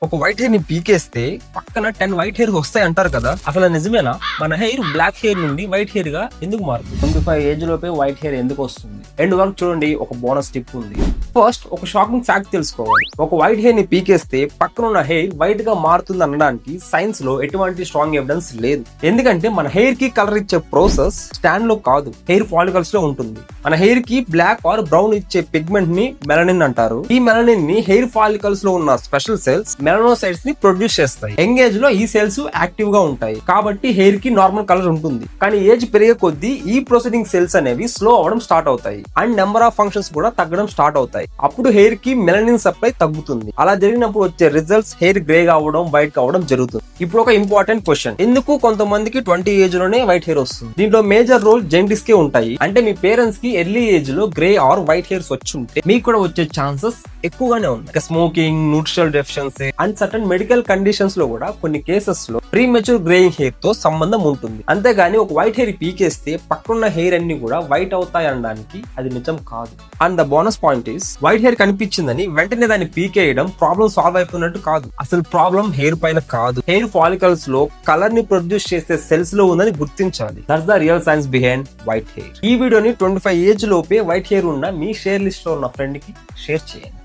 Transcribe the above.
ఒక white hair ని పీకేస్తే పక్కన 10 వైట్ హెయిర్ వస్తాయి అంటారు కదా, అసలు నిజమేనా? మన హెయిర్ బ్లాక్ హెయిర్ నుండి వైట్ హెయిర్ గా ఎందుకు మారుతుంది? 25 ఏజ్ లోపే వైట్ హెయిర్ ఎందుకు వస్తుంది? ఎండ్ వరకు చూడండి, ఒక బోనస్ టిప్ ఉంది. ఫస్ట్ ఒక షాకింగ్ ఫ్యాక్ట్ తెలుసుకోవాలి. ఒక వైట్ హెయిర్ ని పీకేస్తే పక్కన ఉన్న హెయిర్ వైట్ గా మారుతుంది అనడానికి సైన్స్ లో ఎటువంటి స్ట్రాంగ్ ఎవిడెన్స్ లేదు. ఎందుకంటే మన హెయిర్ కి కలర్ ఇచ్చే ప్రాసెస్ స్టాండ్ లో కాదు, హెయిర్ ఫాలికల్స్ లో ఉంటుంది. మన హెయిర్ కి బ్లాక్ ఆర్ బ్రౌన్ ఇచ్చే పిగ్మెంట్ ని మెలనిన్ అంటారు. ఈ మెలనిన్ ని హెయిర్ ఫాలికల్స్ లో ఉన్న స్పెషల్ సెల్స్ మెలనోసైట్స్ ని ప్రొడ్యూస్ చేస్తాయి. యంగ్ ఏజ్ లో ఈ సెల్స్ యాక్టివ్ గా ఉంటాయి కాబట్టి హెయిర్ కి నార్మల్ కలర్ ఉంటుంది. కానీ ఏజ్ పెరిగే కొద్దీ ఈ ప్రొసీడింగ్ సెల్స్ అనేవి స్లో అవడం స్టార్ట్ అవుతాయి అండ్ నెంబర్ ఆఫ్ ఫంక్షన్స్ కూడా తగ్గడం స్టార్ట్ అవుతాయి. అప్పుడు హెయిర్ కి మెలనిన్ సప్లై తగ్గుతుంది. అలా జరిగినప్పుడు వచ్చే రిజల్ట్స్ హెయిర్ గ్రే కావడం, వైట్ కావడం జరుగుతుంది. ఇప్పుడు ఒక ఇంపార్టెంట్ క్వశ్చన్, ఎందుకు కొంతమందికి 20 ఏజ్ లోనే వైట్ హెయిర్ వస్తుంది? దీంట్లో మేజర్ రోల్ జెనెటిక్స్ కే ఉంటాయి. అంటే మీ పేరెంట్స్ కి ఎర్లీ ఏజ్ లో గ్రే ఆర్ వైట్ హెయిర్స్ వచ్చి ఉంటే మీకు కూడా వచ్చే ఛాన్సెస్ ఎక్కువగానే ఉన్నాయి. Smoking, nutritional deficiency and certain medical conditions లో కూడా కొన్ని కేసెస్ లో ప్రీమెచ్యూర్ గ్రేయింగ్ హెయిర్ తో సంబంధం ఉంటుంది. అంతేగాని ఒక వైట్ హెయిర్ పీకేస్తే పక్కనున్న హెయిర్ అన్ని కూడా వైట్ అవుతాయి అనడానికి అది నిజం కాదు. And the bonus point is, white hair కనిపించిందని వెంటనే దాన్ని పీకేయడం ప్రాబ్లం సాల్వ్ అయిపోయినట్టు కాదు. అసలు ప్రాబ్లం హెయిర్ పైన కాదు, హెయిర్ ఫాలికల్స్ లో కలర్ ని ప్రొడ్యూస్ చేసే సెల్స్ లో ఉందని గుర్తించాలి. That's the real science behind white hair. ఈ వీడియోని 25 ఏజ్ లోపే వైట్ హెయిర్ ఉన్న మీ షేర్ లిస్ట్ లో ఉన్న ఫ్రెండ్ కి షేర్ చేయండి.